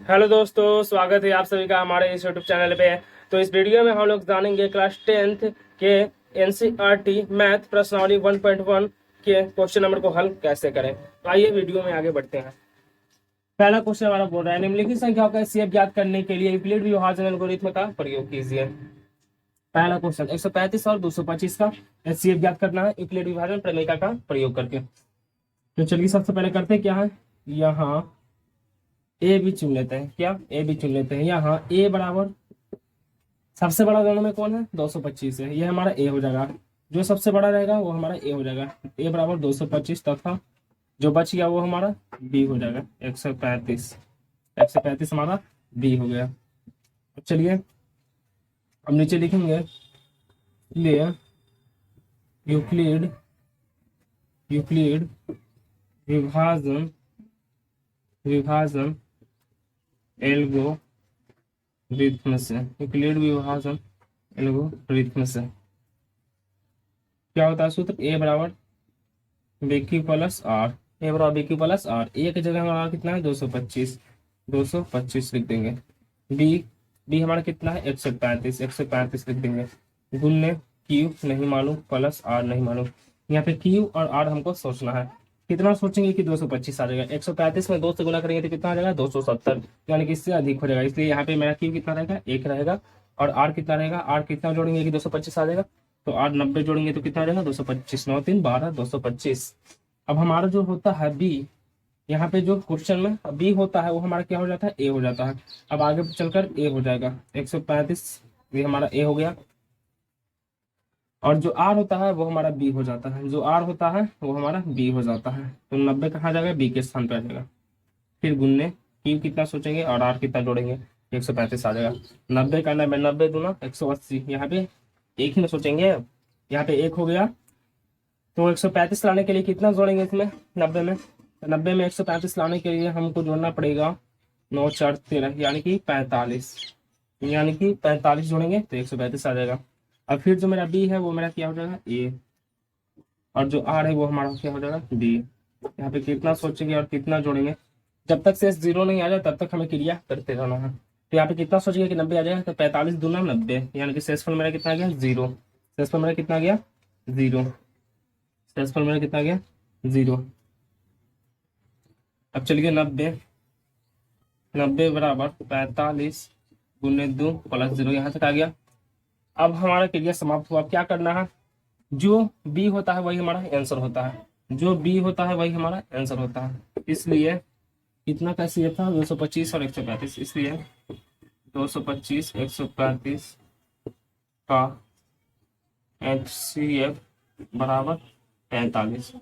Hello दोस्तों, स्वागत है आप सभी का हमारे इस यूट्यूब चैनल पे। तो इस वीडियो में हम लोग जानेंगे क्लास 10th के एनसीईआरटी मैथ प्रश्नावली 1.1 के क्वेश्चन नंबर को हल कैसे करें। तो आइए वीडियो में आगे बढ़ते हैं। पहला क्वेश्चन हमारा बोल रहा है निम्नलिखित संख्याओं का एचसीएफ ज्ञात करने के लिए यूक्लिड विभाजन एल्गोरिथ्म का प्रयोग कीजिए। पहला क्वेश्चन 135 और 225 का एचसीएफ ज्ञात करना है यूक्लिड विभाजन प्रमेय का प्रयोग करके। तो चलिए सबसे पहले करते क्या है, यहाँ ए भी चुन लेते हैं। क्या ए भी चुन लेते हैं। यहाँ ए बराबर सबसे बड़ा दोनों में कौन है, 225 है, ये हमारा ए हो जाएगा। जो सबसे बड़ा रहेगा वो हमारा ए हो जाएगा। ए बराबर 225 तथा जो बच गया वो हमारा बी हो जाएगा 135। 135 हमारा बी हो गया। अब चलिए हम नीचे लिखेंगे लिए यूक्लिड यूक्लिड विभाजन विभाजन एल्गोरिथ्म से, यूक्लिड विभाजन एल्गोरिथ्म से क्या होता है सूत्र, ए बराबर बी क्यू प्लस आर। ए बराबर बी क्यू प्लस आर। ए की जगह हमारा कितना है 225, 225 लिख देंगे। बी बी हमारा कितना है 135, 135 लिख देंगे। गुणने क्यू नहीं मालूम प्लस आर नहीं मालूम। यहाँ पे क्यू और आर हमको सोचना है। कितना सोचेंगे कि 225 आ जाएगा। 135 में 2 से गुना करेंगे तो कितना आ जाएगा 270, यानी कि इससे अधिक हो जाएगा। इसलिए यहाँ पे मेरा क्यू कितना रहेगा 1 रहेगा और आर कितना रहेगा, आर कितना जोड़ेंगे कि 225 आ जाएगा। तो आर 90 जोड़ेंगे तो कितना आ जाएगा 225, 9 3 12 225। अब हमारा जो होता है बी, यहाँ पे जो क्वेश्चन में बी होता है वो हमारा क्या हो जाता है ए हो जाता है। अब आगे चलकर ए हो जाएगा 135, ये हमारा ए हो गया। और जो आर होता है वो हमारा बी हो जाता है, जो आर होता है वो हमारा बी हो जाता है। तो 90 कहाँ जाएगा, बी के स्थान पर आ जाएगा। फिर गुणने क्यू कितना सोचेंगे और आर कितना जोड़ेंगे, 135 आ जाएगा। 90 का 90, 90 दूना 180। यहाँ पे एक ही ना सोचेंगे, यहाँ पे एक हो गया। तो 135 लाने के लिए कितना जोड़ेंगे इसमें 90 में, तो 90 में 135 लाने के लिए हमको जोड़ना पड़ेगा 9 4 13, यानी कि 45, यानी कि 45 जोड़ेंगे तो 135 आ जाएगा। अब फिर जो मेरा बी है वो मेरा क्या हो जाएगा ए, और जो आर है वो हमारा क्या हो जाएगा बी। यहाँ पे कितना सोचेंगे और कितना जोड़ेंगे, जब तक शेष 0 नहीं आ जाए तब तक हमें क्रिया करते रहना है। तो यहाँ पे कितना सोचेंगे कि 90 आ जाएगा, तो 45 दूना 90, यानी कि शेषफल मेरा कितना आ गया 0। शेषफल मेरा कितना आ गया 0। शेषफल मेरा कितना आ गया 0। अब चलिए 90 बराबर 45 गुने 2 प्लस 0, यहाँ तक आ गया। अब हमारा क्रिया समाप्त हुआ। अब क्या करना है, जो बी होता है वही हमारा आंसर होता है, जो बी होता है वही हमारा आंसर होता है। इसलिए कितना का सी था 225 और 135, इसलिए 225 135 का HCF बराबर 45,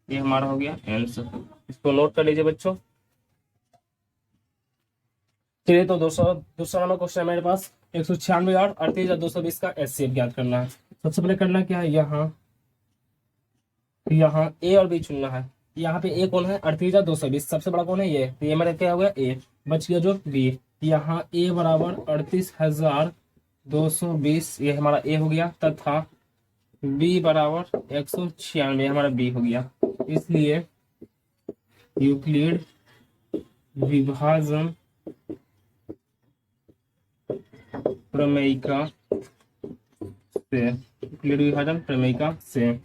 ये हमारा हो गया आंसर। इसको नोट कर लीजिए बच्चों। चलिए तो दूसरा नंबर क्वेश्चन है मेरे पास 196 और 38,220 का HCF ज्ञात करना है। सबसे पहले करना क्या है, यहाँ ए और बी चुनना है। यहाँ पे ए कौन है 38,220, सबसे बड़ा कौन है ये, तो ये मेरा क्या हो गया ए, बच गया जो बी। यहाँ ए बराबर 38,220, ये हमारा ए हो गया, तथा बी बराबर 196 हमारा बी हो गया। इसलिए यूक्लिड विभाजन प्रमेयिका से, यूक्लिड विभाजन प्रमेयिका से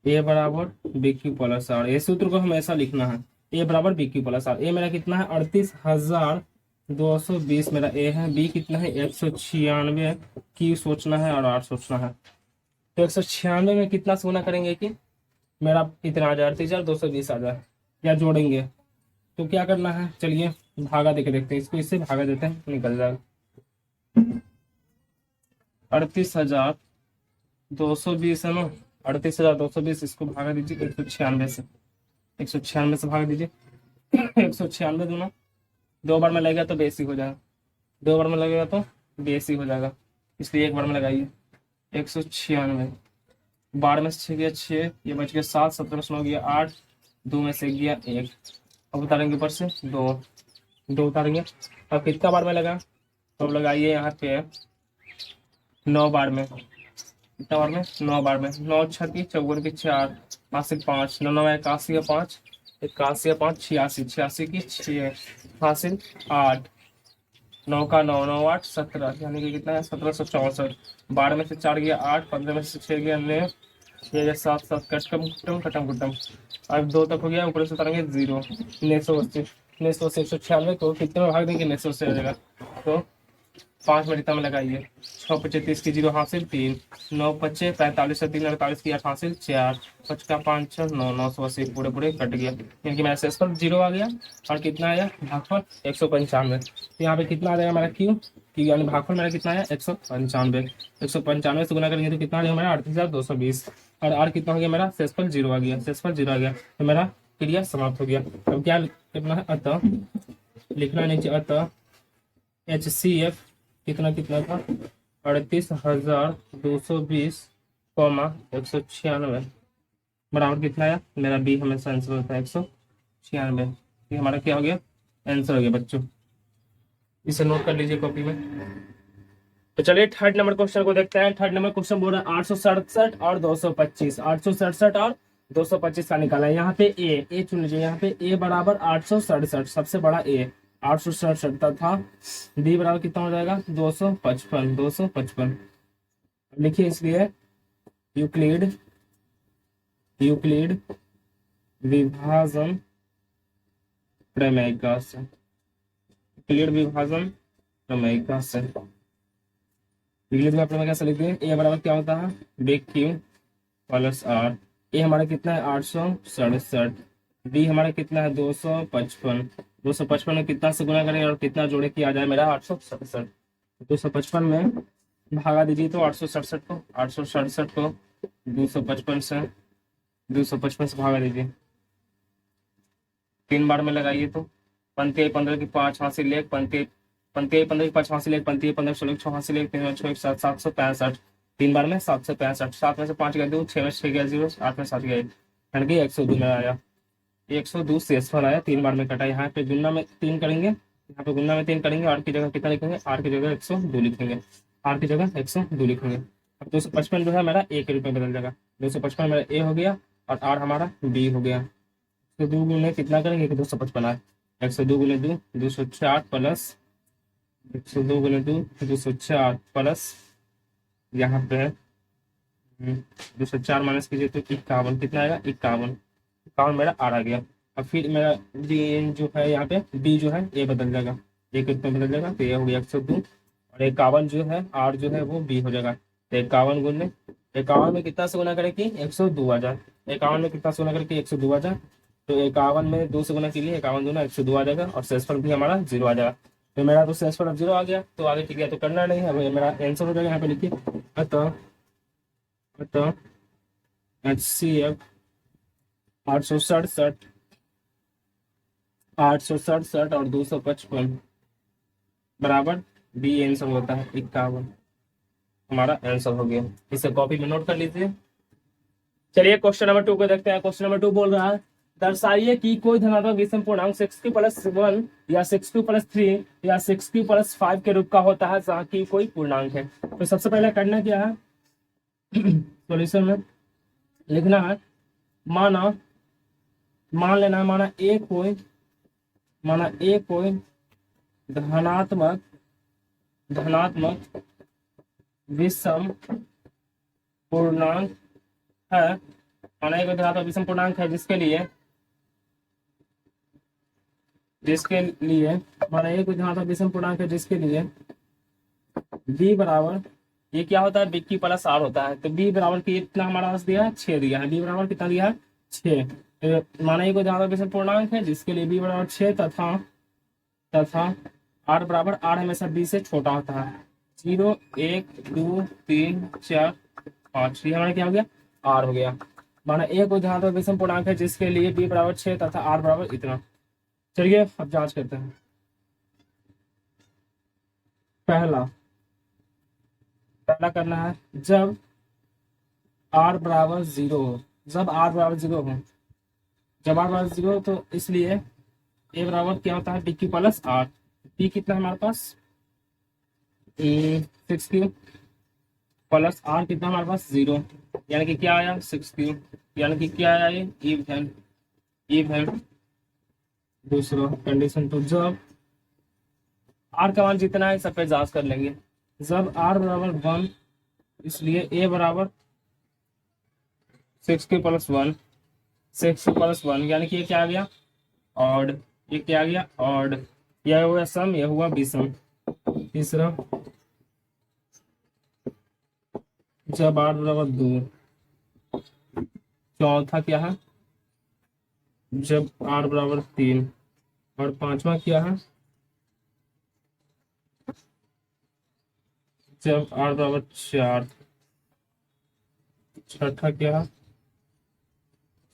ए बराबर बी क्यू प्लस आर, ये सूत्र को हमेशा लिखना है। ए बराबर बी क्यू प्लस आर। ए मेरा कितना है 38,220 मेरा ए है, बी कितना है 196, क्यू सोचना है और आर सोचना है। तो 196 में कितना से गुना करेंगे कि मेरा इतना आ जाए 38,220 आ जाए, या जोड़ेंगे। तो क्या करना है, चलिए भागा देके देखते हैं, इसको इससे भागा देते हैं निकल जाएगा। 38,220 है ना, 38,220 इसको भागा दीजिए 196 से, 196 से भाग दीजिए। 196 दूना 2 बार में लगेगा तो बेसी हो जाएगा, 2 बार में लगेगा तो बेसी हो जाएगा, इसलिए 1 बार में लगाइए। 196 12 में से 6 गया 6, ये बच गया 7, 17 में 9 गया 8, 2 में से गया 1। अब उतारेंगे ऊपर से 2 उतारेंगे। अब कितना बार में लगा, तो लगाइए यहाँ पे 9 बार में। कितना बार में 9 बार में, 9 6 की 54 की 4, 5 से 5, 9 9 81 का 5, 81 या 5 86, 86 की 6 हासिल 8, 9 का 9, 9 8 17, यानी कि कितना है 1764। 12 में से 4 गया 8, 15 में से 6 गया 9, 7 7 कटकम कुटम खटम कुटम। अब 2 तक हो गया, ऊपर से उतारेंगे 0, 980, 980 196 को कितने में भाग देंगे? 900 से आ जाएगा। तो 5 मिनट में लगाइए। 6 पच्चे 30 की 0 हासिल 3, 9 पच्चे 45 से 3 48 की 8 हासिल 4, 5 का 5 6 9, 980 पूरे पूरे कट गया, यानी कि मेरा शेष पर 0 आ गया। और कितना आया भागफल? 195। तो यहाँ पे कितना आ जाएगा मेरा क्यू यानी भागफल मेरा कितना है 195। 195 से गुना करेंगे तो कितना आ जाएगा मेरा 38,220। और आर कितना हो गया मेरा? शेषफल 0 आ गया, शेषफल 0 आ गया, तो मेरा क्रिया समाप्त हो गया। अब क्या लिखना है? अतः लिखना है नीचे, अतः HCF कितना कितना था? 38,220, 196 बराबर कितना आया? मेरा बी हमेशा आंसर होता है 196। ये हमारा क्या हो गया? आंसर हो गया बच्चों। इसे नोट कर लीजिए कॉपी में। तो चलिए थर्ड नंबर क्वेश्चन को देखते हैं। थर्ड नंबर क्वेश्चन बोल रहा है 867 और 225, 867 और 225 का निकाला है। यहाँ पे ए चुन लीजिए। यहाँ पे ए बराबर 867, सबसे बड़ा ए 867 तथा बी बराबर कितना हो जाएगा? 255, 255 लिखिए। इसलिए यूक्लिड यूक्लिड विभाजन प्रमेय का से, यूक्लिड विभाजन प्रमेय का से, यूक्लिड का प्रमेय कैसे लिखते हैं? ए बराबर क्या होता है? B Q plus R. A हमारा कितना है? 867। बी हमारा कितना है? 255। 255 में कितना से गुना करें और कितना जोड़े कि आ जाए मेरा 867। 255 में भागा दीजिए तो 867 को, 867 को 255 से, 255 से भागा दीजिए। 3 बार में लगाइए तो पंक्ति आई 15 की 5 हासिल 1, पंक्ति आई 15 की 5 हासिल 1, पंक्ति आई 15 16 6 हासिल 1, 3 6 7 765। 3 बार में 765, 7 में से 5 गया 2, 6 में 6 गया 0, 8 में 7 गया 1, यानी कि 102 में आया। 102 शेषफल आया। 3 बार में कटा। यहाँ पे गुना में 3 करेंगे, यहाँ पे गुना में 3 करेंगे। आर की जगह कितना लिखेंगे? आर की जगह 102 लिखेंगे, आर की जगह 102 लिखेंगे। अब 255 जो है मेरा ए के रूप में बदल जाएगा। 255 मेरा ए हो गया और आर हमारा बी हो गया। तो 2 गुने कितना करेंगे कि 255 आए। 102 गुने 2 204 प्लस 102 गुने 2 204 प्लस यहाँ पे है 204 माइनस कीजिए तो 51 कितना आएगा? 51 मेरा आर आ गया। अब फिर मेरा डी जो है यहाँ पे बी जो है ए बदल जाएगा, ए के रूप में बदल जाएगा, तो ये हो गया 102 और 51 जो है आर जो है वो बी हो जाएगा। तो 51 गुने 51 में कितना से गुना करे कि 102 आ जाए। 51 में कितना से गुना करे कि 102 आ जाए। तो 51 में 2 से गुना के लिए 51 दूना 102 आ जाएगा और शेषफल भी हमारा 0 आ जाएगा। तो मेरा तो शेषफल अब 0 आ गया, तो आगे ठीक है तो करना नहीं है। अब मेरा आंसर हो जाएगा। यहाँ पे लिखिए अतः HCF 867 और 255 बराबर बी आंसर होता है 51। हमारा आंसर हो गया। इसे कॉपी में नोट कर लीजिए। चलिए क्वेश्चन नंबर 2 को देखते हैं। क्वेश्चन नंबर 2 बोल रहा है दर्शाइए कि कोई धनात्मक विषम पूर्णांक 6q+1 या 6q+3 या 6q+5 के रूप का होता है जहाँ की कोई पूर्णांक है। तो सबसे पहले करना क्या है? सॉल्यूशन में लिखना है मान लेना है माना ए कोई धनात्मक विषम पूर्णांक है। माना एक धनात्मक विषम पूर्णांक है जिसके लिए माना एक धनात्मक विषम पूर्णांक है जिसके लिए बी बराबर ये क्या होता है? बी की प्लस आर होता है। तो बी बराबर कितना हमारा पास दिया है? 6 दिया है। बी बराबर कितना दिया है? 6। तो माना एक धनात्मक विषम पूर्णांक है जिसके लिए बी बराबर 6 तथा आर बराबर आर हमेशा बी से छोटा होता है। 0 1 2 3 4 5 ये हमारा क्या हो गया? आर हो गया। माना एक धनात्मक विषम पूर्णांक है जिसके लिए बी बराबर 6 तथा आर बराबर इतना। चलिए अब जांच करते हैं। पहला करना है जब आर बराबर 0 हो। जब आर बराबर 0 हो तो इसलिए ए बराबर क्या होता है? B Q plus r. B कितना है हमारे पास? 6q प्लस आर कितना हमारे पास? 0, यानी कि क्या आया? 6q, यानी कि क्या आया? ये इवन दूसरा कंडीशन टू, जब आर का मान जितना है सब पे जांच कर लेंगे। जब आर बराबर 1, इसलिए ए बराबर 6 + 1, 6 + 1 यानी कि ये क्या आ गया, ऑड। ये क्या आ गया, ऑड। यह हुआ सम, यह हुआ विषम। तीसरा, जब आर बराबर 2। चौथा क्या है, जब आर बराबर 3। और पांचवा क्या है, जब आर बराबर 4। छठा क्या है,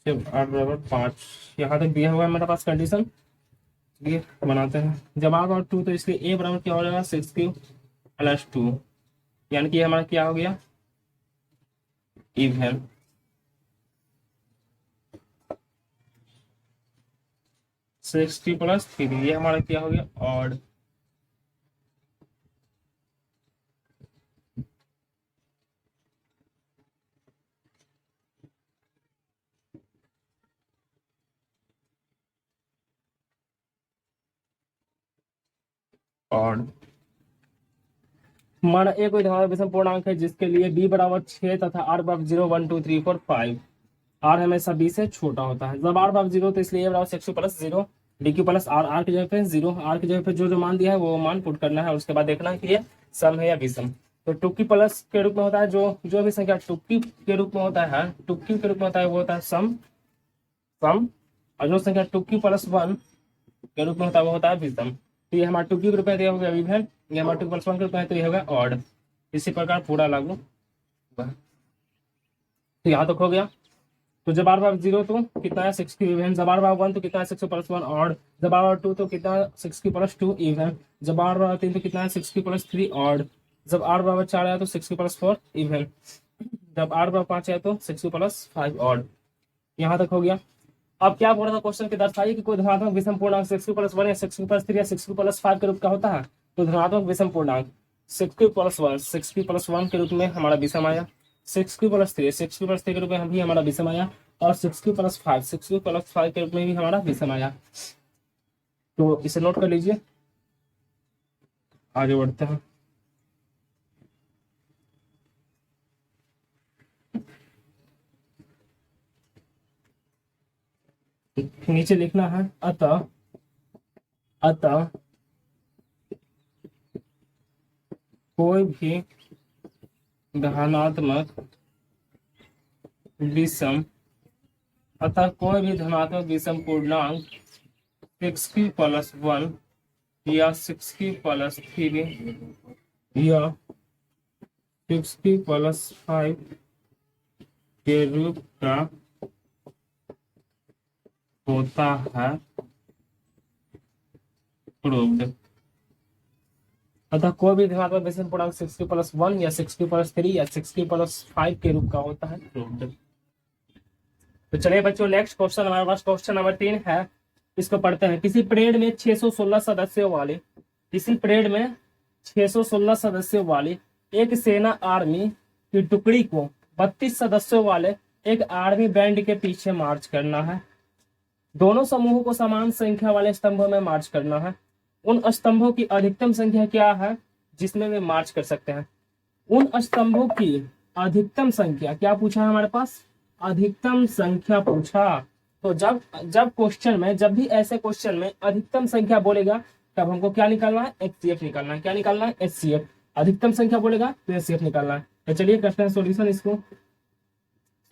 जब आर बराबर 5। यहाँ तक दिया हुआ है मेरे पास कंडीशन। ये बनाते हैं, जब आर बराबर 2 तो इसलिए ए बराबर क्या हो जाएगा, 6 + 2, यानी कि ये हमारा क्या हो गया, इवन। 60 + 3 ये हमारा क्या हो गया, ऑड। ऑड मान ए कोई धनात्मक विषम पूर्णांक है जिसके लिए b बराबर 6 तथा r बराबर 0, 1, 2, 3, 4, 5। r हमेशा b से छोटा होता है। जब r बराबर 0 तो इसलिए a बराबर 6 + 0, dq + r की जगह पे 0, r की जगह पे जो जो मान दिया है वो मान पुट करना है और उसके बाद देखना है कि ये सम है या विषम। तो टुक्की प्लस के रूप में होता है, जो भी संख्या टुक्की के रूप में होता है, टुक्की के रूप में होता है वो होता है सम, सम। और जो संख्या टुक्की +1 के रूप में होता है वो होता है विषम। तो ये हमारा टुक्की के रूप में दिया हो गया विभेद, ये हमारा टुक्की +1 के रूप में है तो ये होगा ऑड। इसी प्रकार पूरा लागू हुआ। तो यहाँ तक हो गया। तो जब r बराबर 0 तो कितना है, 6 की इवन। जब r बराबर 1 तो कितना है, 6 + 1 ऑड। जब r बराबर 2 तो कितना है, 6 की +2 इवन। जब r बराबर 3 तो कितना है, 6 की +3 ऑड। जब r बराबर 4 आया तो 6 की +4 इवन। जब r बराबर 5 आया तो 6 की +5 ऑड। यहाँ तक हो गया। अब क्या बोल रहा था क्वेश्चन के, दर्शाइए कि कोई धनात्मक विषम पूर्णांक 6 की +1 या 6 की +3 या 6 की +5 के रूप का होता है। तो धनात्मक विषम पूर्णांक 6 की +1 के रूप में हमारा विषम आया। 6 की +3 के रूप में भी हमारा विषम आया। और 6 की +5 के रूप में भी हमारा विषम आया। तो इसे नोट कर लीजिए, आगे बढ़ते हैं। नीचे लिखना है, अतः अतः कोई भी धनात्मक विषम अतः कोई भी धनात्मक विषम पूर्णांक 6 की +1 या 6 की +3 या 6 की +5 के रूप का होता है, प्रूव्ड। अतः कोई भी धनात्मक विषम पूर्णांक 6 की +1 या 6 की +3 या 6 की +5 के रूप का होता है, प्रूव्ड। तो चलिए बच्चों, नेक्स्ट क्वेश्चन हमारे पास क्वेश्चन नंबर 3 है। इसको पढ़ते हैं। किसी परेड में 616 सदस्यों वाले किसी परेड में 616 सदस्यों वाली एक सेना आर्मी की टुकड़ी को 32 सदस्यों वाले एक आर्मी बैंड के पीछे मार्च करना है। दोनों समूहों को समान संख्या वाले स्तंभों में मार्च करना है। उन स्तंभों की अधिकतम संख्या क्या है जिसमें वे मार्च कर सकते हैं। उन स्तंभों की अधिकतम संख्या क्या पूछा है हमारे पास, अधिकतम संख्या पूछा। तो जब जब क्वेश्चन में, जब भी ऐसे क्वेश्चन में अधिकतम संख्या बोलेगा तब हमको क्या निकालना है, एचसीएफ निकालना है। क्या निकालना है, एचसीएफ। अधिकतम संख्या बोलेगा तो एचसीएफ निकालना है। तो चलिए करते हैं सॉल्यूशन। इसको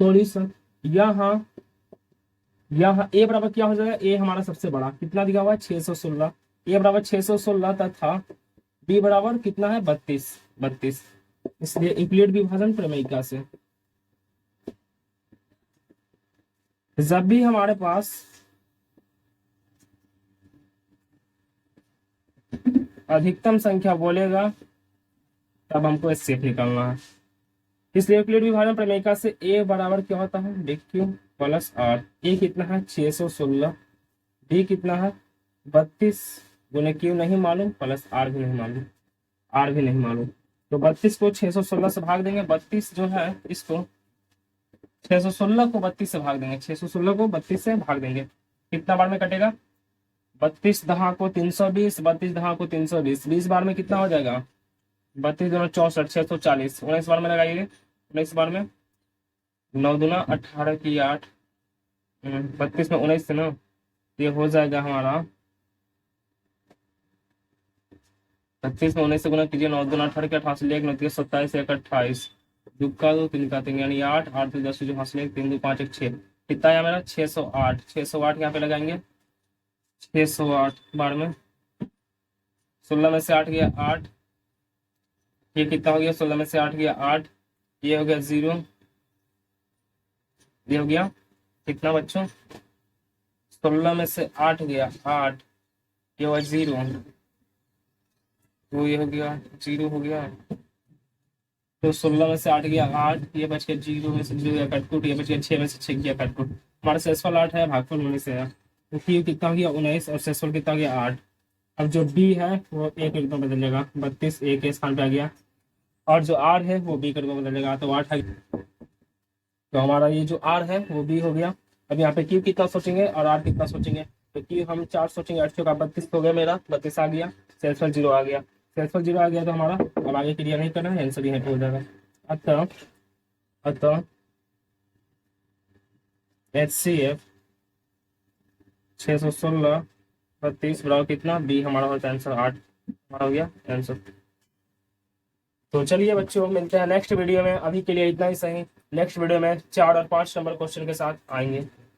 सॉल्यूशन, यहाँ यहाँ ए बराबर क्या हो जाएगा, ए हमारा सबसे बड़ा कितना दिया हुआ है, 616। ए बराबर 616 तथा बी बराबर कितना है, 32। इसलिए यूक्लिड विभाजन प्रमेयिका से जब भी हमारे पास अधिकतम संख्या बोलेगा तब हमको एचसीएफ निकालना है। इसलिए यूक्लिड विभाजन प्रमेयिका से ए बराबर क्या होता है, DQ + R। ए कितना है, 616। डी कितना है, 32 गुने क्यू नहीं मालूम, प्लस आर भी नहीं मालूम, आर भी नहीं मालूम। तो 32 को 616 से भाग देंगे। 32 जो है इसको 616 को 32 से भाग देंगे। 616 को 32 से भाग देंगे, कितना बार में कटेगा, 32 दहा को 320, 32 दहा को 320, 20 बार में कितना हो जाएगा? 32 दूना 64, 640। 19 बार में लगाइए, 19 बार में 9 दूना 18 की 8, 32 में 19 से ना, ये हो जाएगा हमारा 32 में 19 से गुना कीजिए, 9 दूना 18 के 88 ले 9 27 1 28, दुक्का 2 3 का 3 यानी 8 8 2 10 जो हाथ ले 3 2 5 1 6, कितना है मेरा? 608। 608 यहाँ पे लगाएंगे, 608 बार में 16 में से 8 गया 8, ये कितना हो गया? 16 में से 8 गया 8, ये हो गया 0, ये हो गया कितना बच्चों? 16 में से 8 गया 8, ये हुआ 0, तो ये हो गया 0 हो गया। तो 16 में से 8 गया 8, ये बच गया 0 में से 0 गया कटकुट, ये बच गया 6 में से 6 गया कटकुट। हमारा सेसफल 8 है, भागफल 19 से है, तो Q कितना हो गया? 19, और सेसफल कितना हो गया? 8। अब जो B है वो A के रूप में बदलेगा, 32 A के स्थान पे आ गया, और जो R है वो B के रूप में बदलेगा, तो 8 है। तो हमारा ये जो R है वो B हो गया। अब यहाँ पे Q कितना सोचेंगे और R कितना सोचेंगे? तो Q हम 4 सोचेंगे, 8 का 32 हो गया, मेरा 32 आ गया, सेल्सफल 0 आ गया। सेल्सफल 0 आ गया तो हमारा अब आगे क्लियर नहीं करना है, आंसर यहाँ पे हो जाएगा। अतः अतः HCF 616 32 बराबर कितना? B हमारा होता है आंसर 8, हमारा हो गया आंसर। तो चलिए बच्चों, मिलते हैं नेक्स्ट वीडियो में, अभी के लिए इतना ही सही। नेक्स्ट वीडियो में 4 और 5 नंबर क्वेश्चन के साथ आएंगे।